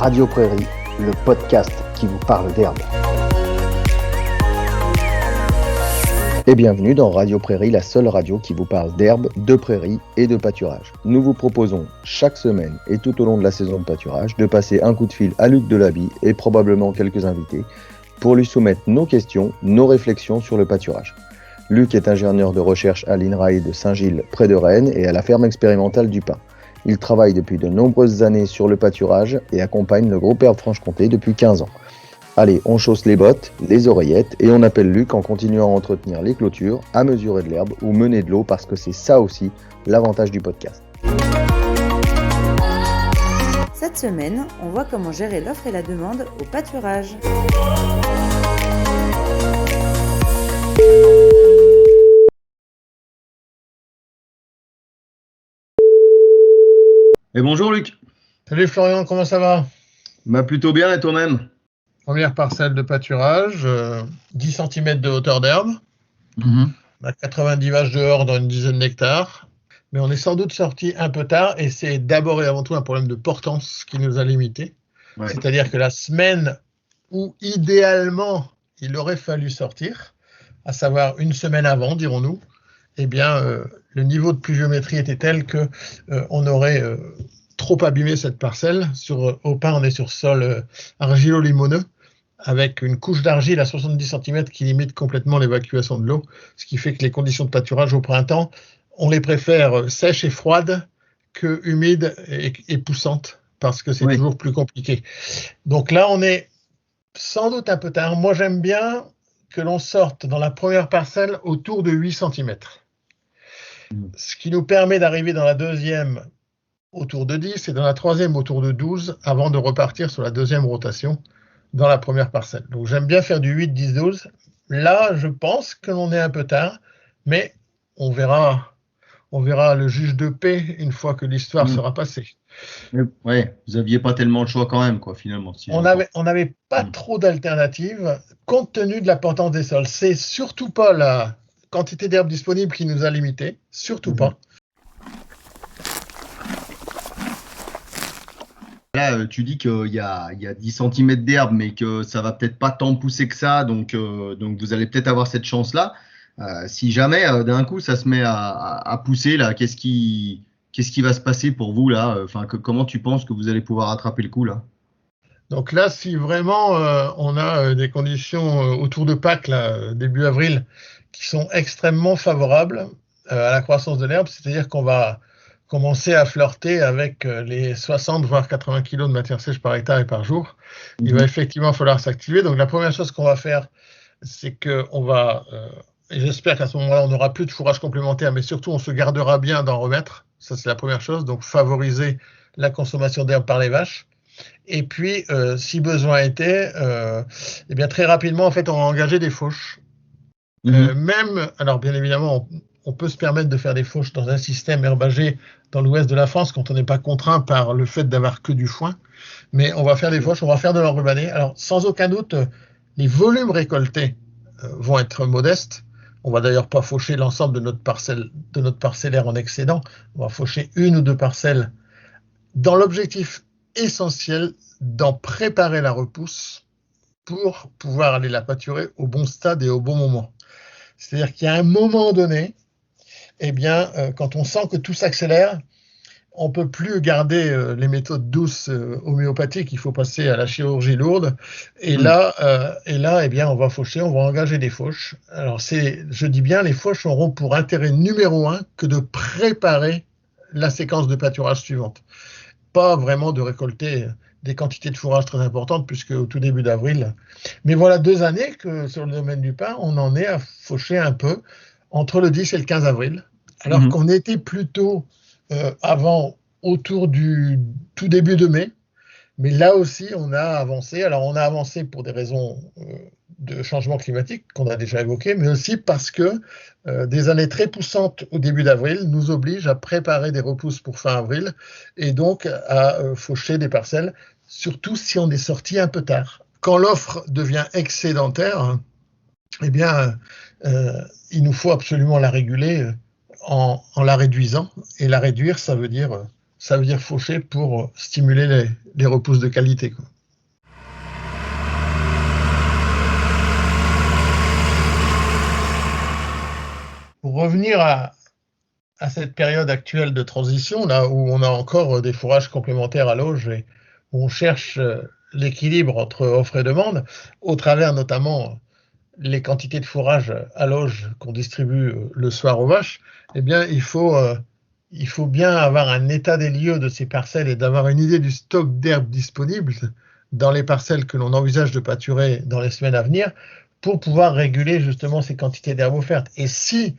Radio Prairie, le podcast qui vous parle d'herbe. Et bienvenue dans Radio Prairie, la seule radio qui vous parle d'herbe, de prairie et de pâturage. Nous vous proposons chaque semaine et tout au long de la saison de pâturage de passer un coup de fil à Luc Delaby et probablement quelques invités pour lui soumettre nos questions, nos réflexions sur le pâturage. Luc est ingénieur de recherche à l'INRAE de Saint-Gilles près de Rennes et à la ferme expérimentale du Pin. Il travaille depuis de nombreuses années sur le pâturage et accompagne le groupe Herbe Franche-Comté depuis 15 ans. Allez, on chausse les bottes, les oreillettes et on appelle Luc en continuant à entretenir les clôtures, à mesurer de l'herbe ou mener de l'eau parce que c'est ça aussi l'avantage du podcast. Cette semaine, on voit comment gérer l'offre et la demande au pâturage. Et bonjour Luc. Salut Florian, comment ça va? Plutôt bien et toi-même? Première parcelle de pâturage, 10 cm de hauteur d'herbe. On a 90 vaches dehors dans une dizaine d'hectares. Mais on est sans doute sorti un peu tard et c'est d'abord et avant tout un problème de portance qui nous a limités. Ouais. C'est-à-dire que la semaine où idéalement il aurait fallu sortir, à savoir une semaine avant, dirons-nous, eh bien le niveau de pluviométrie était tel que on aurait trop abîmé cette parcelle. Au Pin, on est sur sol argilo-limoneux, avec une couche d'argile à 70 cm qui limite complètement l'évacuation de l'eau, ce qui fait que les conditions de pâturage au printemps, on les préfère sèches et froides que humides et poussantes, parce que c'est toujours plus compliqué. Donc là, on est sans doute un peu tard. Moi, j'aime bien que l'on sorte dans la première parcelle autour de 8 cm. Ce qui nous permet d'arriver dans la deuxième autour de 10 et dans la troisième autour de 12 avant de repartir sur la deuxième rotation dans la première parcelle. Donc j'aime bien faire du 8, 10, 12. Là, je pense que l'on est un peu tard, mais on verra le juge de paix une fois que l'histoire sera passée. Ouais, vous n'aviez pas tellement le choix quand même, quoi, finalement. Si on n'avait pas trop d'alternatives compte tenu de la portance des sols. C'est surtout pas la quantité d'herbe disponible qui nous a limités, surtout pas. Là, tu dis qu'il y a 10 cm d'herbe, mais que ça va peut-être pas tant pousser que ça, donc vous allez peut-être avoir cette chance-là. Si jamais, d'un coup, ça se met à pousser, là, qu'est-ce qui va se passer pour vous, là? Comment tu penses que vous allez pouvoir attraper le coup, là? Donc là, si vraiment on a des conditions autour de Pâques, là, début avril, qui sont extrêmement favorables à la croissance de l'herbe, c'est-à-dire qu'on va commencer à flirter avec les 60 voire 80 kg de matière sèche par hectare et par jour. Il va effectivement falloir s'activer. Donc la première chose qu'on va faire, c'est qu'on va, et j'espère qu'à ce moment-là, on n'aura plus de fourrage complémentaire, mais surtout on se gardera bien d'en remettre. Ça, c'est la première chose. Donc favoriser la consommation d'herbe par les vaches. Et puis, si besoin était, eh bien très rapidement, en fait, on va engager des fauches. Alors bien évidemment, on peut se permettre de faire des fauches dans un système herbagé dans l'ouest de la France quand on n'est pas contraint par le fait d'avoir que du foin. Mais on va faire des fauches, on va faire de l'enrubané. Alors, sans aucun doute, les volumes récoltés vont être modestes. On va d'ailleurs pas faucher l'ensemble de notre parcellaire en excédent. On va faucher une ou deux parcelles dans l'objectif essentiel d'en préparer la repousse pour pouvoir aller la pâturer au bon stade et au bon moment. C'est-à-dire qu'il y a un moment donné, eh bien, quand on sent que tout s'accélère, on ne peut plus garder les méthodes douces homéopathiques, il faut passer à la chirurgie lourde. Et là, eh bien, on va faucher, on va engager des fauches. Alors, je dis bien, les fauches auront pour intérêt numéro 1 que de préparer la séquence de pâturage suivante. Pas vraiment de récolter des quantités de fourrage très importantes, puisque au tout début d'avril. Mais voilà 2 années que sur le domaine du Pin, on en est à faucher un peu entre le 10 et le 15 avril, alors qu'on était plutôt avant autour du tout début de mai. Mais là aussi, on a avancé. Alors, on a avancé pour des raisons de changement climatique qu'on a déjà évoquées, mais aussi parce que des années très poussantes au début d'avril nous obligent à préparer des repousses pour fin avril et donc à faucher des parcelles, surtout si on est sorti un peu tard. Quand l'offre devient excédentaire, eh bien, il nous faut absolument la réguler en la réduisant. Et la réduire, ça veut dire ça veut dire faucher pour stimuler les repousses de qualité, quoi. Pour revenir à cette période actuelle de transition, là où on a encore des fourrages complémentaires à l'auge et où on cherche l'équilibre entre offre et demande, au travers notamment les quantités de fourrage à l'auge qu'on distribue le soir aux vaches, eh bien, il faut bien avoir un état des lieux de ces parcelles et d'avoir une idée du stock d'herbe disponible dans les parcelles que l'on envisage de pâturer dans les semaines à venir pour pouvoir réguler justement ces quantités d'herbe offertes. Et si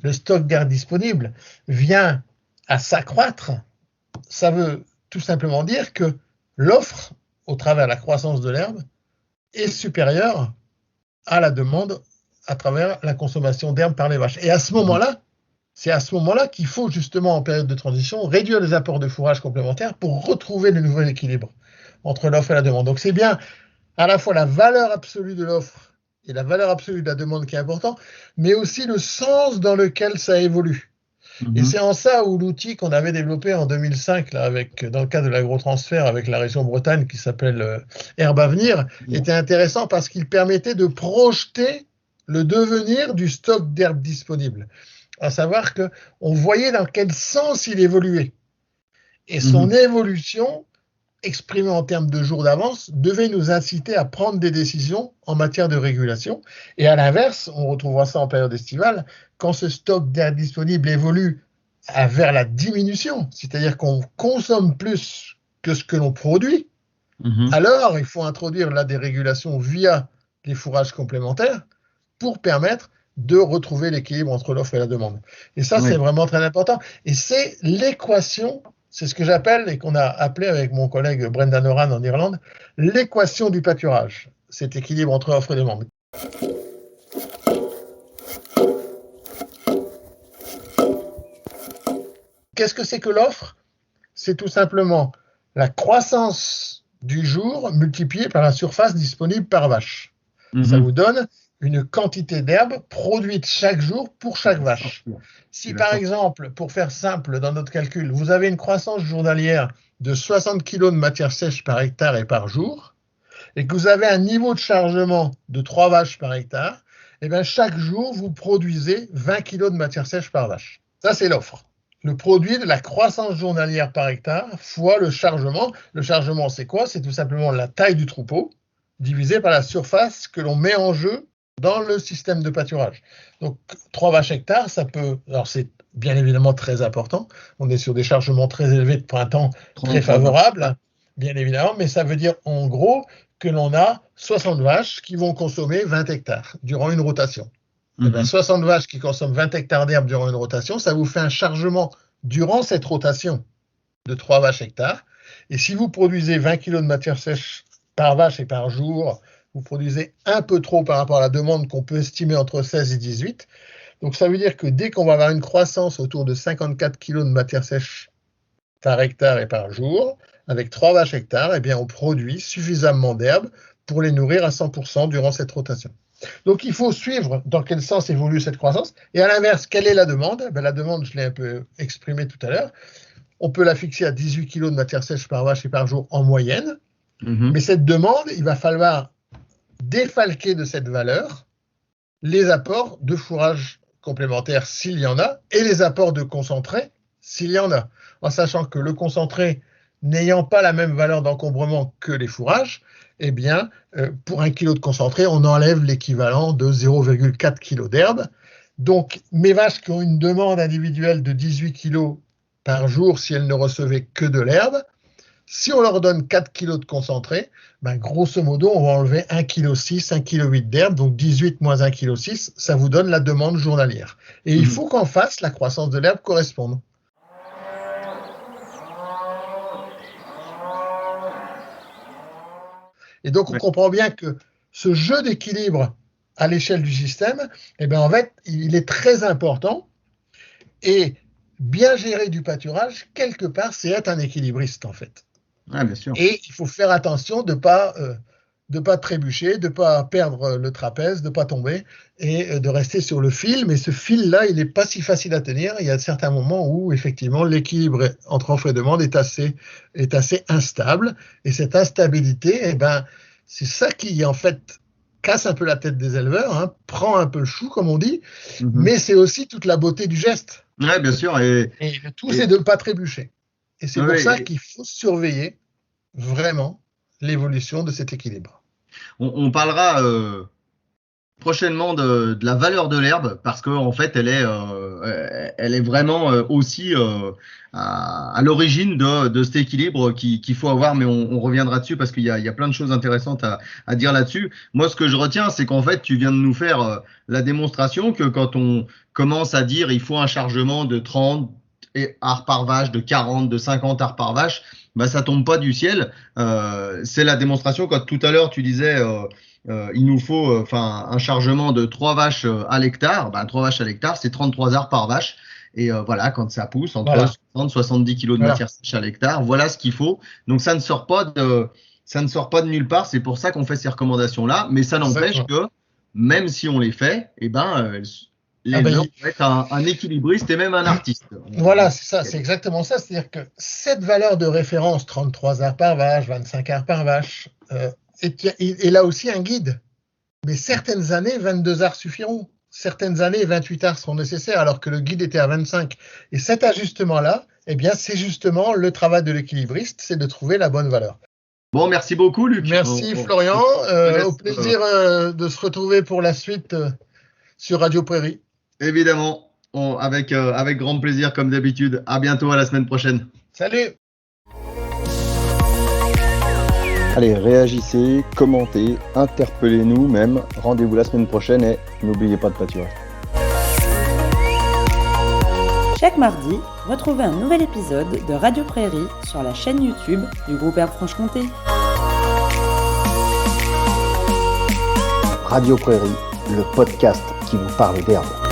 le stock d'herbe disponible vient à s'accroître, ça veut tout simplement dire que l'offre, au travers de la croissance de l'herbe, est supérieure à la demande à travers la consommation d'herbe par les vaches. Et à ce moment-là, c'est à ce moment-là qu'il faut justement, en période de transition, réduire les apports de fourrage complémentaires pour retrouver le nouvel équilibre entre l'offre et la demande. Donc c'est bien à la fois la valeur absolue de l'offre et la valeur absolue de la demande qui est important, mais aussi le sens dans lequel ça évolue. Et c'est en ça où l'outil qu'on avait développé en 2005, là, dans le cadre de l'agrotransfert avec la région Bretagne, qui s'appelle Herbe Avenir, était intéressant parce qu'il permettait de projeter le devenir du stock d'herbe disponible. À savoir qu'on voyait dans quel sens il évoluait. Et son évolution, exprimée en termes de jours d'avance, devait nous inciter à prendre des décisions en matière de régulation. Et à l'inverse, on retrouvera ça en période estivale, quand ce stock d'herbe disponible évolue vers la diminution, c'est-à-dire qu'on consomme plus que ce que l'on produit, alors il faut introduire là des régulations via les fourrages complémentaires pour permettre de retrouver l'équilibre entre l'offre et la demande. Et ça, c'est vraiment très important. Et c'est l'équation, c'est ce que j'appelle, et qu'on a appelé avec mon collègue Brendan Oran en Irlande, l'équation du pâturage, cet équilibre entre offre et demande. Qu'est-ce que c'est que l'offre? C'est tout simplement la croissance du jour multipliée par la surface disponible par vache. Ça vous donne une quantité d'herbe produite chaque jour pour chaque vache. Si par exemple, pour faire simple dans notre calcul, vous avez une croissance journalière de 60 kg de matière sèche par hectare et par jour, et que vous avez un niveau de chargement de 3 vaches par hectare, et bien chaque jour, vous produisez 20 kg de matière sèche par vache. Ça, c'est l'offre. Le produit de la croissance journalière par hectare fois le chargement. Le chargement, c'est quoi? C'est tout simplement la taille du troupeau divisé par la surface que l'on met en jeu dans le système de pâturage. Donc, 3 vaches hectares, ça peut... Alors, c'est bien évidemment très important. On est sur des chargements très élevés de printemps, très favorables, bien évidemment, mais ça veut dire en gros que l'on a 60 vaches qui vont consommer 20 hectares durant une rotation. Eh bien, 60 vaches qui consomment 20 hectares d'herbe durant une rotation, ça vous fait un chargement durant cette rotation de 3 vaches hectares. Et si vous produisez 20 kg de matière sèche par vache et par jour, vous produisez un peu trop par rapport à la demande qu'on peut estimer entre 16 et 18. Donc ça veut dire que dès qu'on va avoir une croissance autour de 54 kg de matière sèche par hectare et par jour, avec 3 vaches hectares, eh bien on produit suffisamment d'herbe pour les nourrir à 100% durant cette rotation. Donc il faut suivre dans quel sens évolue cette croissance. Et à l'inverse, quelle est la demande? La demande, je l'ai un peu exprimée tout à l'heure. On peut la fixer à 18 kg de matière sèche par vache et par jour en moyenne. Mais cette demande, il va falloir défalquer de cette valeur les apports de fourrage complémentaire s'il y en a et les apports de concentré s'il y en a, en sachant que le concentré n'ayant pas la même valeur d'encombrement que les fourrages, eh bien, pour 1 kg de concentré, on enlève l'équivalent de 0,4 kg d'herbe. Donc, mes vaches qui ont une demande individuelle de 18 kg par jour si elles ne recevaient que de l'herbe, si on leur donne 4 kg de concentré, grosso modo, on va enlever 1,6 kg, 1,8 kg d'herbe, donc 18 moins 1,6 kg, ça vous donne la demande journalière. Et il faut qu'en face, la croissance de l'herbe corresponde. Et donc, on comprend bien que ce jeu d'équilibre à l'échelle du système, en fait, il est très important. Et bien gérer du pâturage, quelque part, c'est être un équilibriste, en fait. Ah, bien sûr. Et il faut faire attention de ne pas de pas trébucher, de pas perdre le trapèze, de pas tomber et de rester sur le fil. Mais ce fil-là, il n'est pas si facile à tenir. Il y a certains moments où effectivement l'équilibre entre offre et demande est assez instable. Et cette instabilité, eh ben, c'est ça qui en fait casse un peu la tête des éleveurs, hein, prend un peu le chou comme on dit. Mais c'est aussi toute la beauté du geste. Ouais, bien sûr. Et le tout, c'est de ne pas trébucher. Et c'est pour ça qu'il faut surveiller vraiment l'évolution de cet équilibre. On parlera prochainement de la valeur de l'herbe parce qu'en fait, elle est vraiment aussi à l'origine de cet équilibre qu'il faut avoir, mais on reviendra dessus parce qu'il y a plein de choses intéressantes à dire là-dessus. Moi, ce que je retiens, c'est qu'en fait, tu viens de nous faire la démonstration que quand on commence à dire il faut un chargement de 30 arts par vache, de 40, de 50 arts par vache, bah, ça tombe pas du ciel. C'est la démonstration quand tout à l'heure tu disais il nous faut un chargement de 3 vaches à l'hectare. Bah, 3 vaches à l'hectare, c'est 33 arts par vache. Et voilà, quand ça pousse, entre 60 70 kilos de matière sèche à l'hectare, voilà ce qu'il faut. Donc ça ne sort pas de nulle part. C'est pour ça qu'on fait ces recommandations-là. Mais ça n'empêche que même si on les fait, eh ben, l'éleveur peut être un équilibriste et même un artiste. Voilà, c'est ça, c'est exactement ça. C'est-à-dire que cette valeur de référence, 33 arts par vache, 25 arts par vache, est là aussi un guide. Mais certaines années, 22 arts suffiront. Certaines années, 28 arts seront nécessaires, alors que le guide était à 25. Et cet ajustement-là, eh bien, c'est justement le travail de l'équilibriste, c'est de trouver la bonne valeur. Bon, merci beaucoup, Luc. Merci, Florian. Au plaisir de se retrouver pour la suite sur Radio Prairie. Évidemment, avec grand plaisir comme d'habitude. À bientôt, à la semaine prochaine. Salut. Allez, réagissez, commentez, interpellez-nous même. Rendez-vous la semaine prochaine et n'oubliez pas de pâturage. Chaque mardi, retrouvez un nouvel épisode de Radio Prairie sur la chaîne YouTube du groupe Herbe Franche-Comté. Radio Prairie, le podcast qui vous parle d'herbe.